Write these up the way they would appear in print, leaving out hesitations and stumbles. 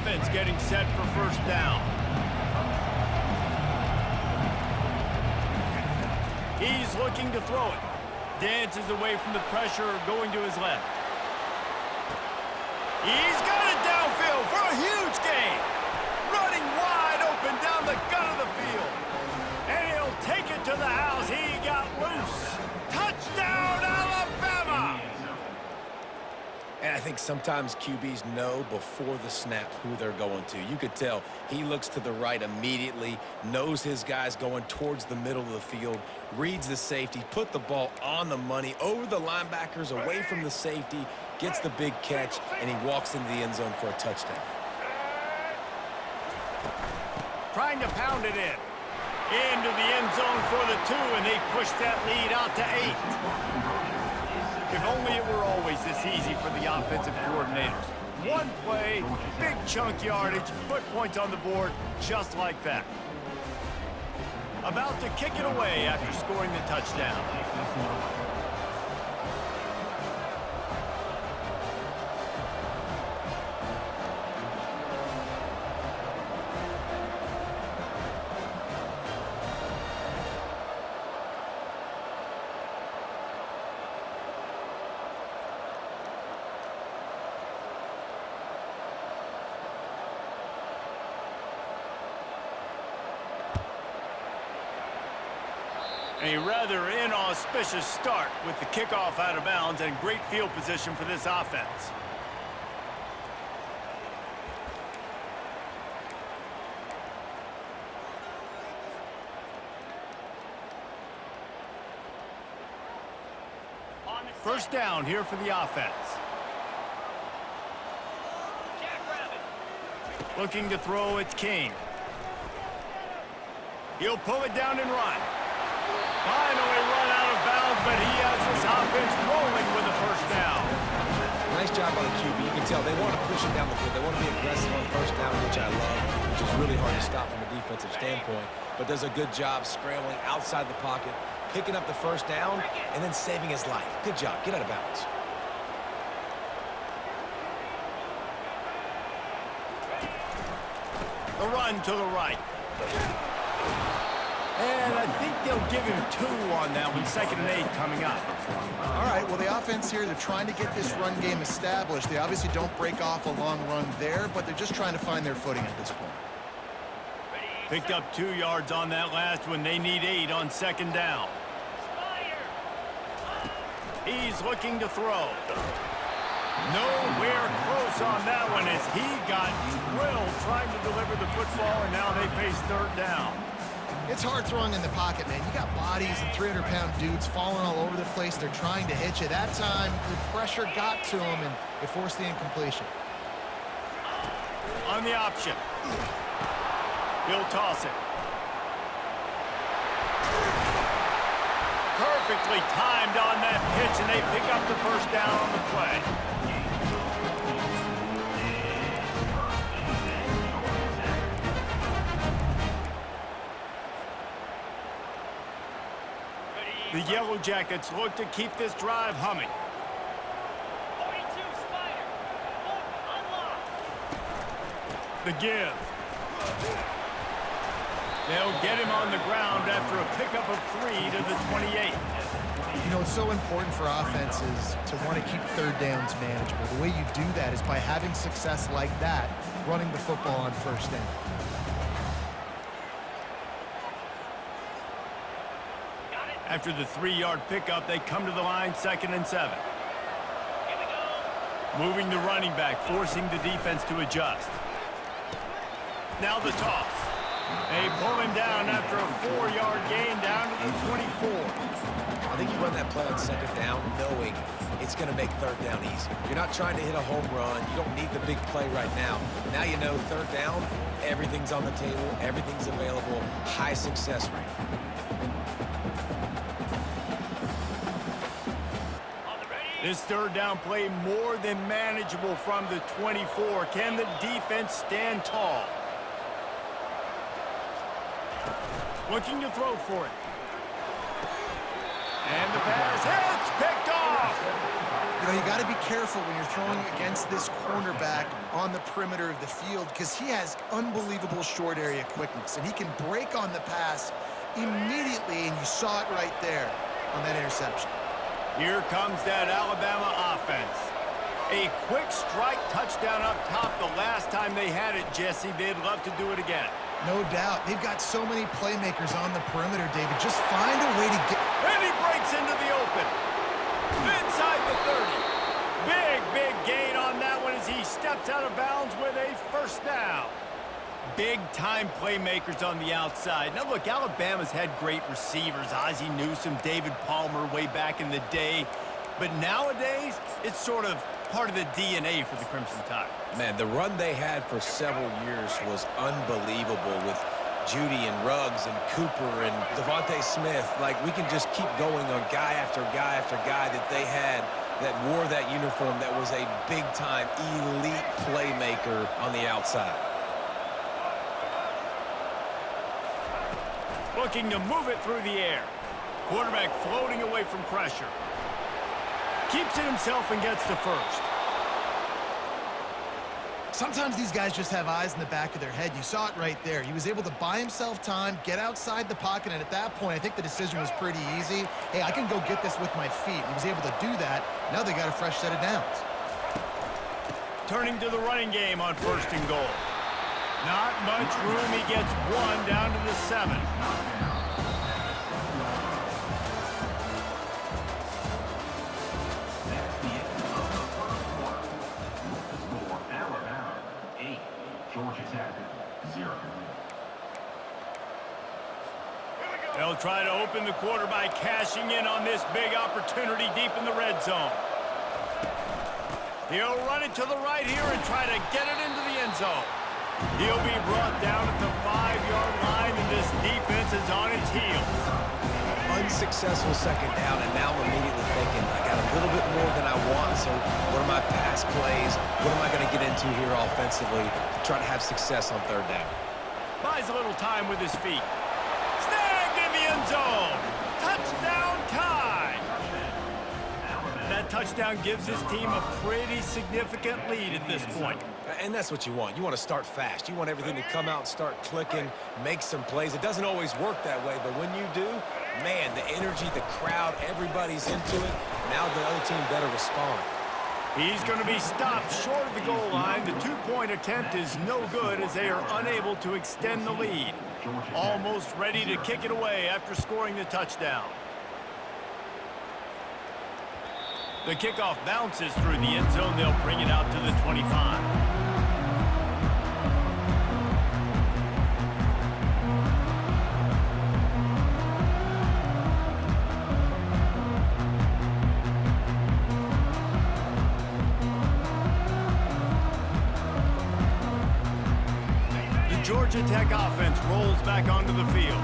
offense getting set for first down. He's looking to throw it. Dances away from the pressure, going to his left. He's got it downfield for a huge gain. Running wide open down the gut of the field. And he'll take it to the house. He got loose. Touchdown, Alabama! And I think sometimes QBs know before the snap who they're going to. You could tell he looks to the right immediately, knows his guy's going towards the middle of the field, reads the safety, put the ball on the money, over the linebackers, away from the safety, gets the big catch, and he walks into the end zone for a touchdown. Trying to pound it in. Into the end zone for the 2, and they push that lead out to 8. If only it were always this easy for the offensive coordinators. One play, big chunk yardage, put points on the board, just like that. About to kick it away after scoring the touchdown. A rather inauspicious start with the kickoff out of bounds and great field position for this offense. First down here for the offense. Looking to throw, it's King. He'll pull it down and run. Finally run out of bounds, but he has this offense rolling with a first down. Nice job by the QB. You can tell they want to push it down the field. They want to be aggressive on first down, which I love, which is really hard to stop from a defensive standpoint. But does a good job scrambling outside the pocket, picking up the first down, and then saving his life. Good job. Get out of bounds. The run to the right. And I think they'll give him 2 on that one. 2nd and 8 coming up. All right, well, the offense here, they're trying to get this run game established. They obviously don't break off a long run there, but they're just trying to find their footing at this point. Picked up 2 yards on that last one. They need 8 on 2nd down. He's looking to throw. Nowhere close on that one as he got drilled trying to deliver the football, and now they face 3rd down. It's hard throwing in the pocket, man. You got bodies and 300-pound dudes falling all over the place. They're trying to hit you. That time, the pressure got to him, and it forced the incompletion. On the option. He'll toss it. Perfectly timed on that pitch, and they pick up the first down on the play. The Yellow Jackets look to keep this drive humming. 42 Spider. The give. They'll get him on the ground after a pickup of 3 to the 28. You know, it's so important for offenses to want to keep 3rd downs manageable. The way you do that is by having success like that, running the football on 1st down. After the 3-yard pickup, they come to the line 2nd and 7. Moving the running back, forcing the defense to adjust. Now the toss. They pull him down after a 4-yard gain down to the 24. I think you run that play on 2nd down knowing it's going to make 3rd down easier. You're not trying to hit a home run. You don't need the big play right now. Now you know 3rd down, everything's on the table, everything's available, high success rate. This 3rd down play more than manageable from the 24. Can the defense stand tall? Looking to throw for it. And the pass, it's picked off. You know, you got to be careful when you're throwing against this cornerback on the perimeter of the field because he has unbelievable short area quickness, and he can break on the pass immediately, and you saw it right there on that interception. Here comes that Alabama offense. A quick strike touchdown up top the last time they had it, Jesse. They'd love to do it again. No doubt. They've got so many playmakers on the perimeter, David. Just find a way to get... And he breaks into the open. Inside the 30. Big gain on that one as he steps out of bounds with a first down. Big-time playmakers on the outside. Now, look, Alabama's had great receivers. Ozzie Newsome, David Palmer way back in the day. But nowadays, it's sort of part of the DNA for the Crimson Tide. Man, the run they had for several years was unbelievable with Judy and Ruggs and Cooper and Devontae Smith. Like, we can just keep going on guy after guy after guy that they had that wore that uniform that was a big-time elite playmaker on the outside. Looking to move it through the air. Quarterback floating away from pressure. Keeps it himself and gets to first. Sometimes these guys just have eyes in the back of their head. You saw it right there. He was able to buy himself time, get outside the pocket, and at that point, I think the decision was pretty easy. Hey, I can go get this with my feet. He was able to do that. Now they got a fresh set of downs. Turning to the running game on first and goal. Not much room. He gets one down to the 7. They'll try to open the quarter by cashing in on this big opportunity deep in the red zone. He'll run it to the right here and try to get it into the end zone. He'll be brought down at the 5-yard line, and this defense is on its heels. Unsuccessful second down, and now I'm immediately thinking, I got a little bit more than I want, so what are my pass plays? What am I going to get into here offensively to try to have success on third down? Buys a little time with his feet. Snagged in the end zone. Touchdown time. That touchdown gives his team a pretty significant lead at this point. And that's what you want. You want to start fast. You want everything to come out and start clicking, make some plays. It doesn't always work that way, but when you do, man, the energy, the crowd, everybody's into it. Now the other team better respond. He's going to be stopped short of the goal line. The two-point attempt is no good as they are unable to extend the lead. Almost ready to kick it away after scoring the touchdown. The kickoff bounces through the end zone. They'll bring it out to the 25. Georgia Tech offense rolls back onto the field.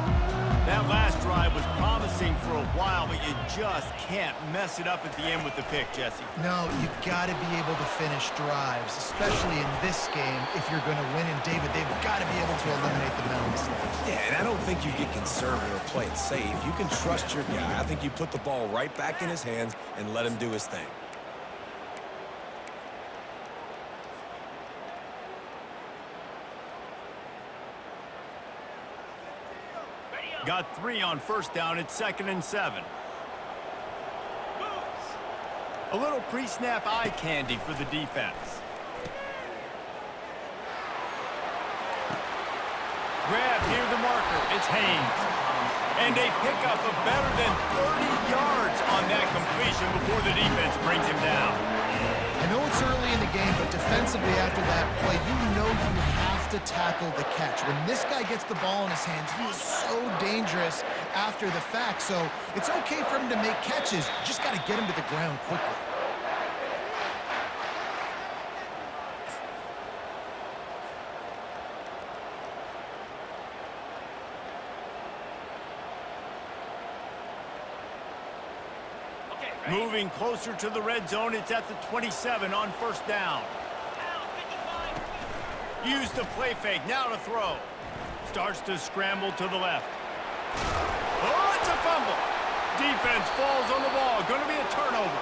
That last drive was promising for a while, but you just can't mess it up at the end with the pick, Jesse. No, you've got to be able to finish drives, especially in this game if you're going to win. And, David, they've got to be able to eliminate the mental mistakes. Yeah, and I don't think you get conservative or play it safe. You can trust your guy. I think you put the ball right back in his hands and let him do his thing. Got 3 on first down. It's 2nd and 7. A little pre-snap eye candy for the defense. Grab near the marker. It's Haynes. And a pickup of better than 30 yards on that completion before the defense brings him down. I know it's early in the game, but defensively after that play, you know you have to tackle the catch. When this guy gets the ball in his hands, he is so dangerous after the fact. So it's okay for him to make catches. You just got to get him to the ground quickly. Moving closer to the red zone, it's at the 27 on first down. Use the play fake, now to throw. Starts to scramble to the left. Oh, it's a fumble. Defense falls on the ball, going to be a turnover.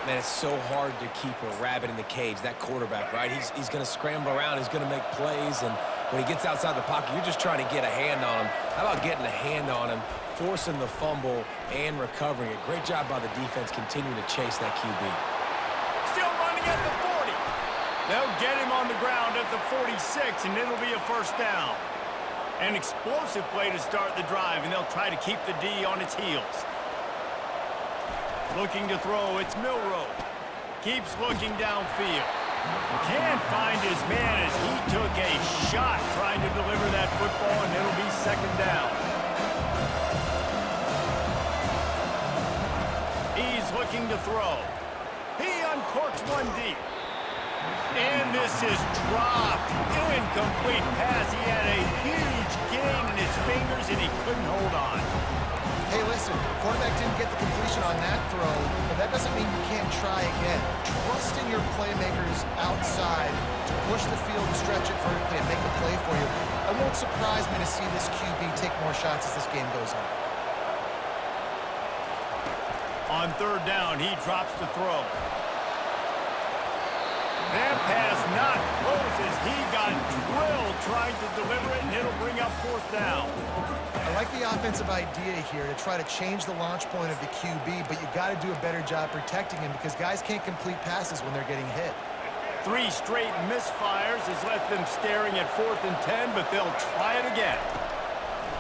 Man, it's so hard to keep a rabbit in the cage, that quarterback, right? He's going to scramble around. He's going to make plays, and when he gets outside the pocket, you're just trying to get a hand on him. How about getting a hand on him, forcing the fumble, and recovering it? Great job by the defense continuing to chase that QB. Still running at the 40. They'll get him on the ground at the 46, and it'll be a first down. An explosive play to start the drive, and they'll try to keep the D on its heels. Looking to throw, it's Milroe. Keeps looking downfield. Can't find his man as he took a shot trying to deliver that football, and it'll be second down. He's looking to throw. He uncorks one deep. And this is dropped. Incomplete pass. He had a huge gain in his fingers, and he couldn't hold on. Hey, listen, quarterback didn't get the completion on that throw, but that doesn't mean you can't try again. Trust in your playmakers outside to push the field and stretch it vertically and make a play for you. It won't surprise me to see this QB take more shots as this game goes on. On third down, he drops the throw. That pass not close as he got drilled trying to deliver it, and it'll bring up fourth down. I like the offensive idea here to try to change the launch point of the QB, but you got to do a better job protecting him because guys can't complete passes when they're getting hit. 3 straight misfires has left them staring at 4th and 10, but they'll try it again.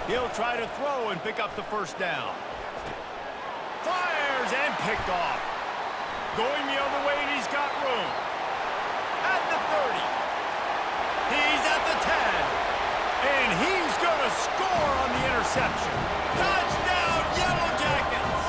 He'll try to throw and pick up the first down. Fires and picked off. Going the other way, and he's got room. At the 30. He's at the 10. And he's going to score on the interception. Touchdown, Yellow Jackets!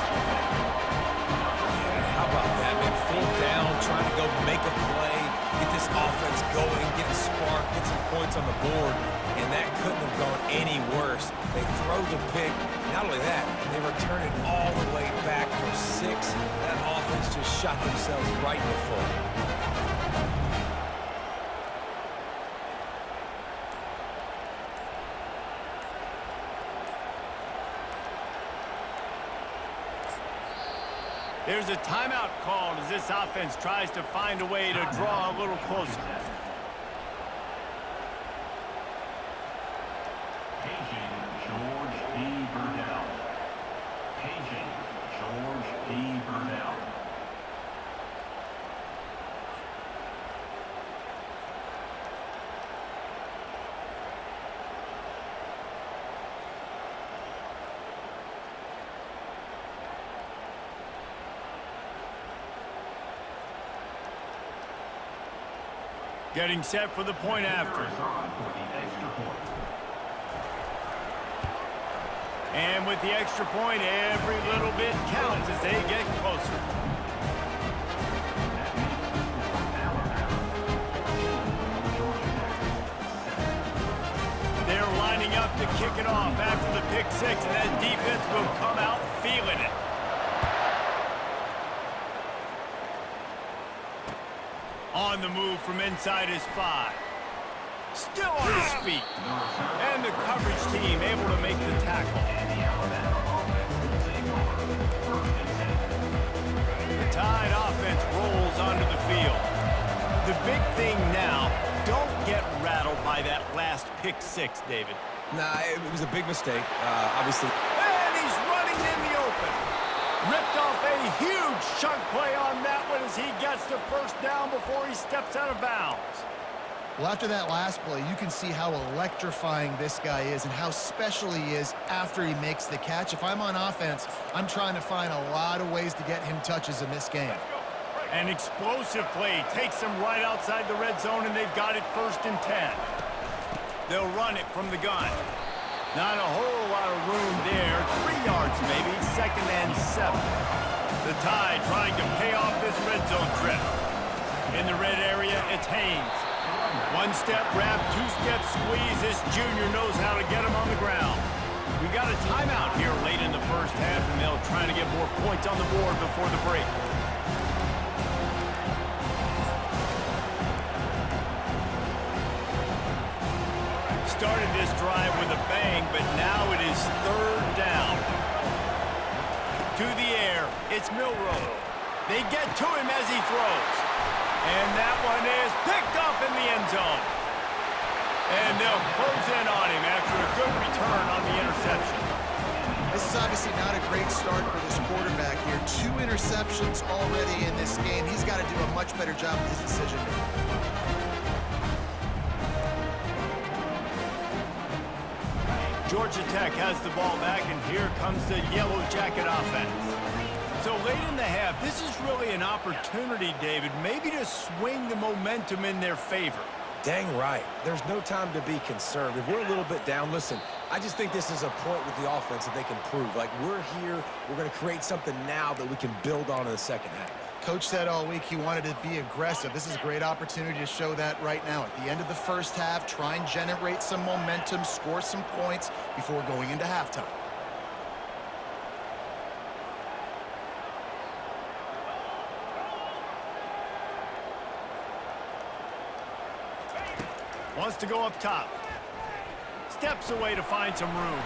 Yeah, how about that, man? Full down, trying to go make a play, get this offense going, get a spark, get some points on the board, and that couldn't have gone any worse. They throw the pick. Not only that, they return it all the way back for 6. That offense just shot themselves right in the foot. There's a timeout called as this offense tries to find a way to draw a little closer. Paging George P. Burdell. Paging George P. Burdell. Getting set for the point after. And with the extra point, every little bit counts as they get closer. They're lining up to kick it off after the pick 6, and that defense will come out feeling it. On the move from inside his 5. Still on his feet. And the coverage team able to make the tackle. The Tide offense rolls onto the field. The big thing now, don't get rattled by that last pick 6, David. Nah, it was a big mistake, obviously. And he's running in the open. Ripped off a huge chunk play on that one as he gets the first down before he steps out of bounds. Well, after that last play, you can see how electrifying this guy is and how special he is after he makes the catch. If I'm on offense, I'm trying to find a lot of ways to get him touches in this game. An explosive play takes them right outside the red zone, and they've got it 1st and 10. They'll run it from the gun. Not a whole lot of room there. 3 yards maybe, 2nd and 7. The Tide trying to pay off this red zone trip. In the red area, it's Haynes. 1-step wrap, 2-step squeeze. This junior knows how to get him on the ground. We got a timeout here late in the first half, and they'll try to get more points on the board before the break. Started this drive with a bang, but now it is 3rd down. To the air, it's Milroe. They get to him as he throws. And that one is picked off in the end zone. And they'll close in on him after a good return on the interception. This is obviously not a great start for this quarterback here. 2 interceptions already in this game. He's got to do a much better job with his decision making. Georgia Tech has the ball back, and here comes the Yellow Jacket offense. So late in the half, this is really an opportunity, David, maybe to swing the momentum in their favor. Dang right. There's no time to be concerned. If we're a little bit down, listen, I just think this is a point with the offense that they can prove. Like, we're here, we're going to create something now that we can build on in the second half. Coach said all week he wanted to be aggressive. This is a great opportunity to show that right now. At the end of the first half, try and generate some momentum, score some points before going into halftime. Wants to go up top. Steps away to find some room.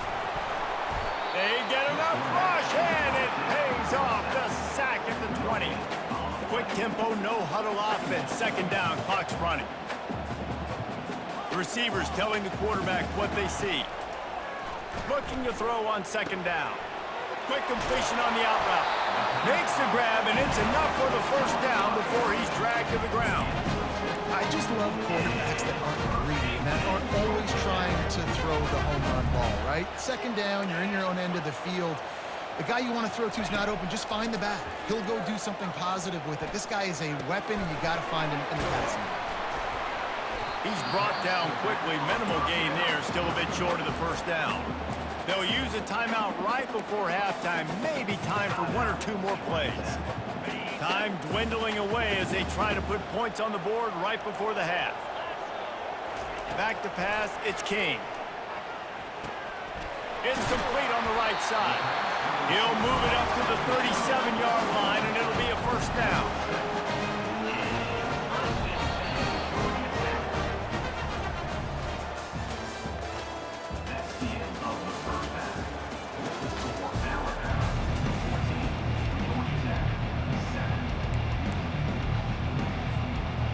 They get enough rush, and it pays off. The sack at the 20. Quick tempo, no huddle offense. Second down, clock's running. The receivers telling the quarterback what they see. Looking to throw on second down. Quick completion on the out route. Makes the grab, and it's enough for the first down before he's dragged to the ground. I just love quarterbacks that aren't greedy and that aren't always trying to throw the home run ball, right? Second down, you're in your own end of the field. The guy you want to throw to is not open. Just find the back. He'll go do something positive with it. This guy is a weapon, and you got to find him in the passing game. He's brought down quickly. Minimal gain there, still a bit short of the first down. They'll use a timeout right before halftime. Maybe time for 1 or 2 more plays. Time dwindling away as they try to put points on the board right before the half. Back to pass, it's King. It's complete on the right side. He'll move it up to the 37-yard line, and it'll be a first down.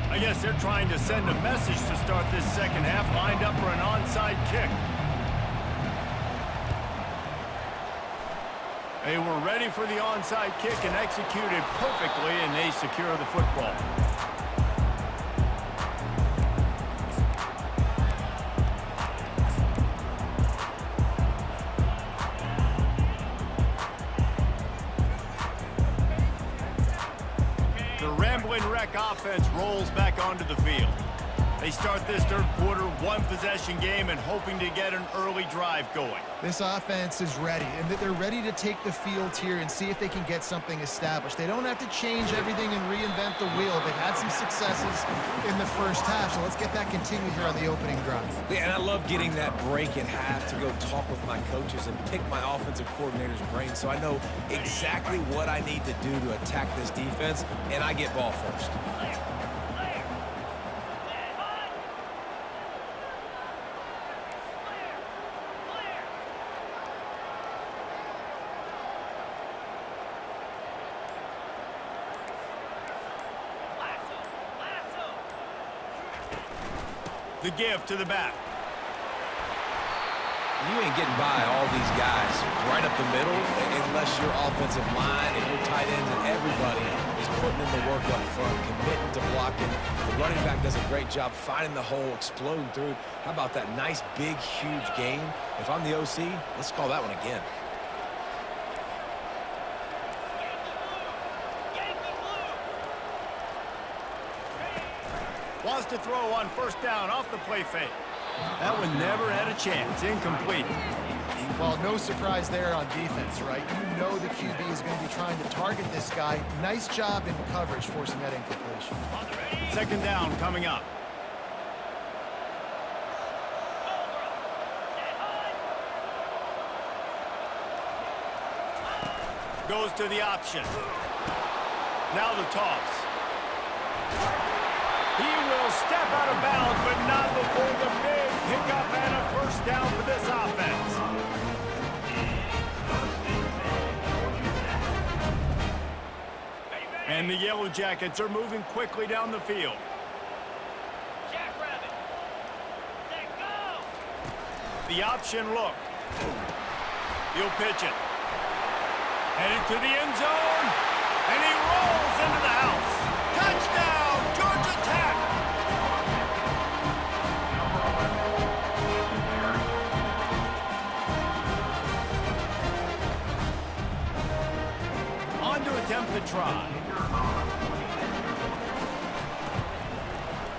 I guess they're trying to send a message to start this second half, lined up for an onside kick. They were ready for the onside kick and executed perfectly, and they secure the football. Offense rolls back onto the field. They start this third quarter, 1-possession game, and hoping to get an early drive going. This offense is ready, and they're ready to take the field here and see if they can get something established. They don't have to change everything and reinvent the wheel. They've had some successes in the first half, so let's get that continued here on the opening drive. Yeah, and I love getting that break at half to go talk with my coaches and pick my offensive coordinator's brain so I know exactly what I need to do to attack this defense, and I get ball first. The give to the back. You ain't getting by all these guys right up the middle unless your offensive line and your tight ends and everybody is putting in the work up front, committing to blocking. The running back does a great job finding the hole, exploding through. How about that nice, big, huge gain? If I'm the OC, let's call that one again. Wants to throw on first down off the play fake. That one never had a chance. Incomplete. Well, no surprise there on defense, right? You know the QB is going to be trying to target this guy. Nice job in coverage forcing that incompletion. Second down coming up. Goes to the option. Now the toss. He will step out of bounds, but not before the big pickup and a first down for this offense. And the Yellow Jackets are moving quickly down the field. Jackrabbit. Set, go! The option look. He'll pitch it. Headed to the end zone. And he rolls into the house. Touchdown, Georgia Tech! On to attempt the try.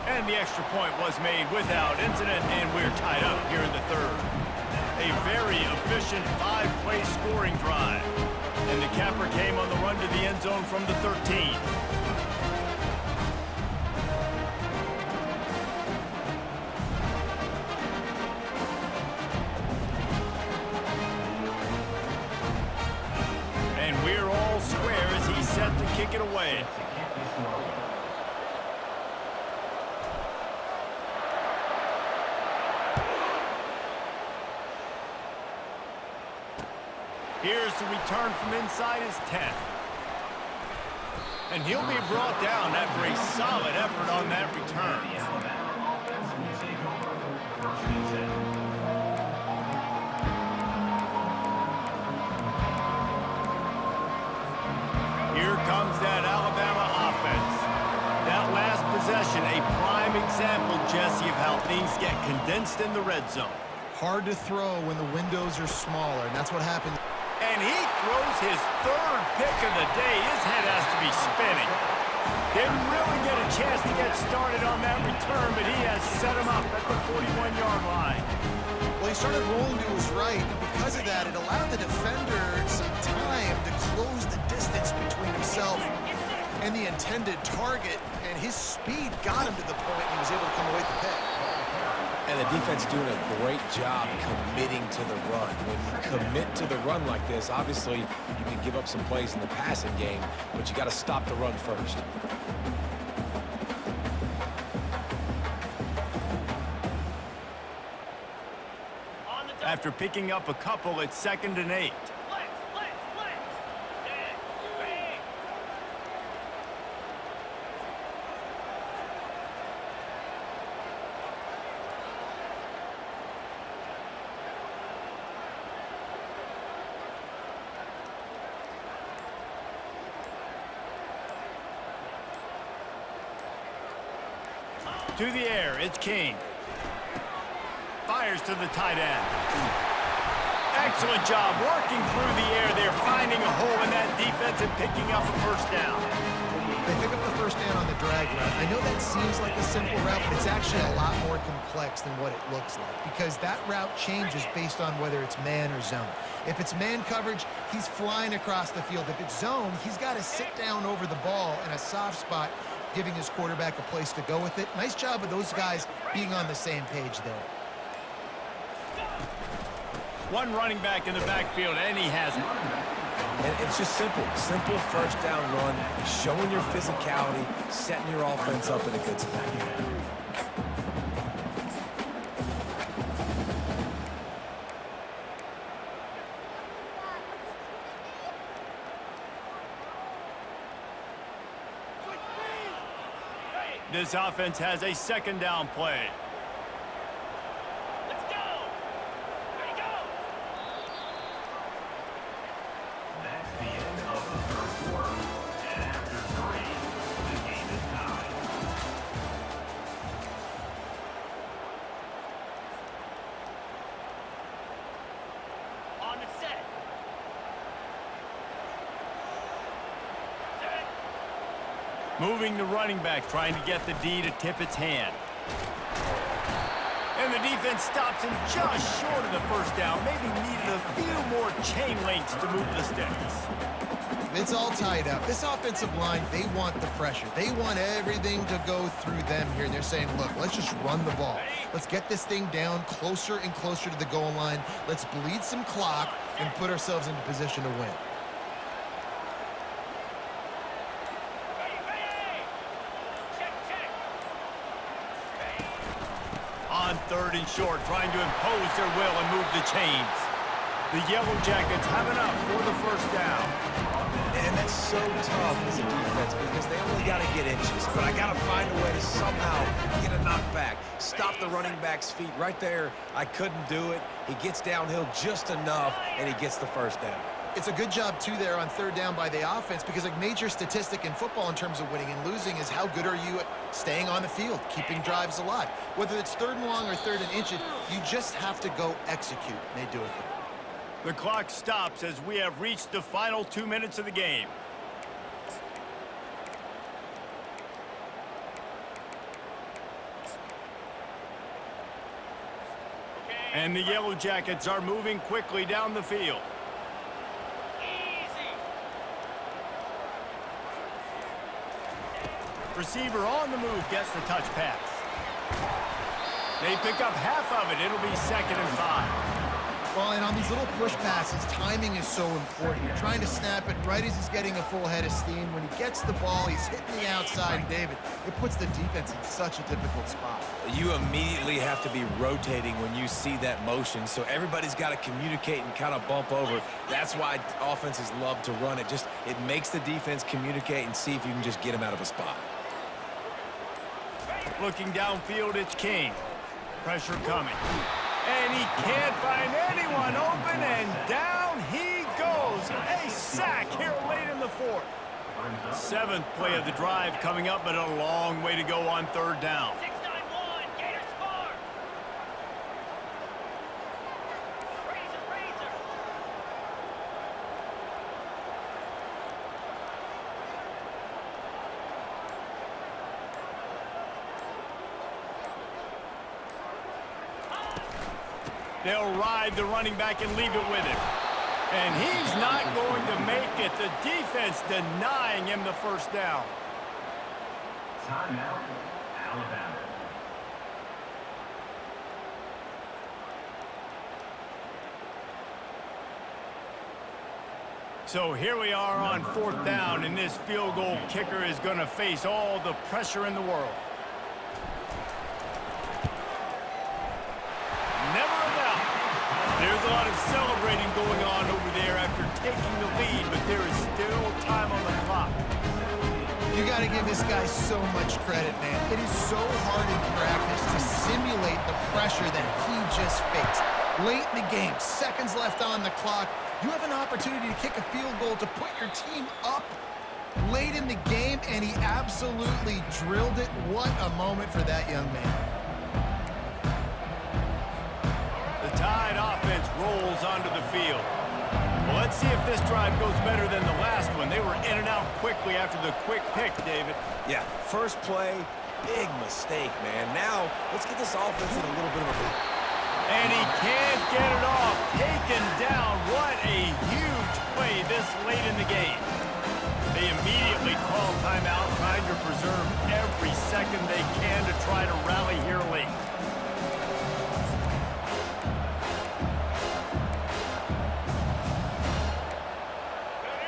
And the extra point was made without incident, and we're tied up here in the third. A very efficient 5-play scoring drive. And the capper came on the run to the end zone from the 13. And we're all square as he's set to kick it away. Here's the return from inside his 10. And he'll be brought down after a solid effort on that return. Here comes that Alabama offense. That last possession, a prime example, Jesse, of how things get condensed in the red zone. Hard to throw when the windows are smaller, and that's what happened. And he throws his third pick of the day. His head has to be spinning. Didn't really get a chance to get started on that return, but he has set him up at the 41-yard line. Well, he started rolling to his right, and because of that, it allowed the defender some time to close the distance between himself and the intended target, and his speed got him to the point and he was able to come away with the pick. And the defense doing a great job committing to the run. When you commit to the run like this, obviously you can give up some plays in the passing game, but you got to stop the run first. After picking up a couple, it's 2nd and 8. Flex. Set, bang. To the air, it's King. Fires to the tight end. Excellent job working through the air there, finding a hole in that defense and picking up a first down. They pick up the first down on the drag route. I know that seems like a simple route, but it's actually a lot more complex than what it looks like because that route changes based on whether it's man or zone. If it's man coverage, he's flying across the field. If it's zone, he's got to sit down over the ball in a soft spot, giving his quarterback a place to go with it. Nice job of those guys being on the same page there. One running back in the backfield, and he has it. And it's just simple first down run, showing your physicality, setting your offense up in a good spot. This offense has a 2nd down play. Let's go. Ready, go. That's the end of the third quarter. And after 3, the game is tied. On the set. Set. Moving the running back, trying to get the D to tip its hand. And the defense stops him just short of the first down. Maybe needed a few more chain links to move the sticks. It's all tied up. This offensive line, they want the pressure. They want everything to go through them here. They're saying, look, let's just run the ball. Let's get this thing down closer and closer to the goal line. Let's bleed some clock and put ourselves into position to win. Check. On 3rd and short, trying to impose their will and move the chains. The Yellow Jackets have enough for the first down. And that's so tough as a defense because they only got to get inches. But I got to find a way to somehow get a knockback, stop the running back's feet. Right there, I couldn't do it. He gets downhill just enough, and he gets the first down. It's a good job, too, there on third down by the offense because a major statistic in football in terms of winning and losing is how good are you at staying on the field, keeping drives alive. Whether it's third and long or third and inches, you just have to go execute. And they do it there. The clock stops as we have reached the final 2 minutes of the game. And the Yellow Jackets are moving quickly down the field. Receiver on the move gets the touch pass. They pick up half of it. It'll be 2nd and 5. Well, and on these little push passes, timing is so important. You're trying to snap it right as he's getting a full head of steam. When he gets the ball, he's hitting the outside, and David, it puts the defense in such a difficult spot. You immediately have to be rotating when you see that motion, so everybody's got to communicate and kind of bump over. That's why offenses love to run it. It makes the defense communicate and see if you can just get him out of a spot. Looking downfield, it's King. Pressure coming. And he can't find anyone open, and down he goes. A sack here late in the 4th. 7th play of the drive coming up, but a long way to go on third down. 6-9-1, Gators score. Razor. They'll ride the running back and leave it with him. And he's not going to make it. The defense denying him the first down. Timeout, Alabama. So here we are on 4th down, and this field goal kicker is going to face all the pressure in the world. Never a doubt. There's a lot of celebrating going on over there after taking the lead, but there is still time on the clock. You got to give this guy so much credit, man. It is so hard in practice to simulate the pressure that he just faced. Late in the game, seconds left on the clock, you have an opportunity to kick a field goal to put your team up late in the game, and he absolutely drilled it. What a moment for that young man. The Tide offense rolls onto the field. Well, let's see if this drive goes better than the last one. They were in and out quickly after the quick pick, David. Yeah, first play, big mistake, man. Now, let's get this offense in a little bit of a... And he can't get it off. Taken down. What a huge play this late in the game. They immediately call timeout, trying to preserve every second they can to try to rally here late.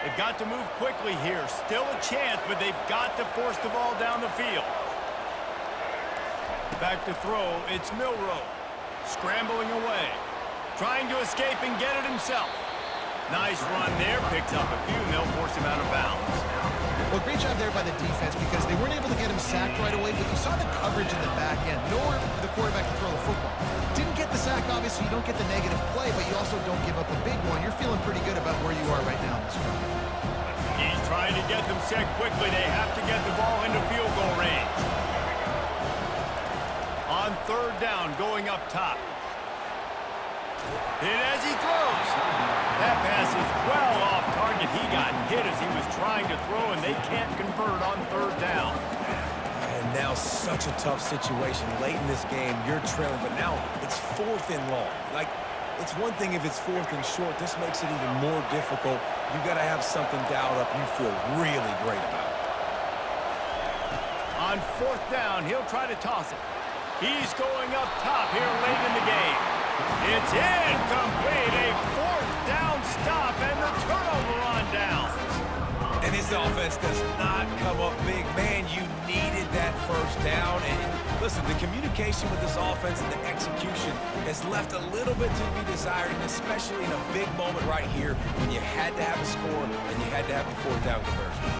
They've got to move quickly here. Still a chance, but they've got to force the ball down the field. Back to throw, it's Milroe. Scrambling away. Trying to escape and get it himself. Nice run there. Picks up a few, and they'll force him out of bounds. Well, great job there by the defense because they weren't able to get him sacked right away, but you saw the coverage in the back end. Nowhere for the quarterback to throw the football. Didn't get the sack, obviously. You don't get the negative play, but you also don't give up a big one. You're feeling pretty good about where you are right now in this game. He's trying to get them set quickly. They have to get the ball into field goal range. On third down, going up top. And as he throws, that pass is well off target. He got hit as he was trying to throw, and they can't convert on third down. And now such a tough situation. Late in this game, you're trailing, but now it's 4th and long. Like, it's one thing if it's 4th and short. This makes it even more difficult. You got to have something dialed up you feel really great about. On 4th down, he'll try to toss it. He's going up top here late in the game. It's incomplete. A 4th down stop and the turnover on downs. And it's This offense does not come up big. Man, you needed that first down. And listen, the communication with this offense and the execution has left a little bit to be desired, and especially in a big moment right here when you had to have a score and you had to have the fourth down conversion.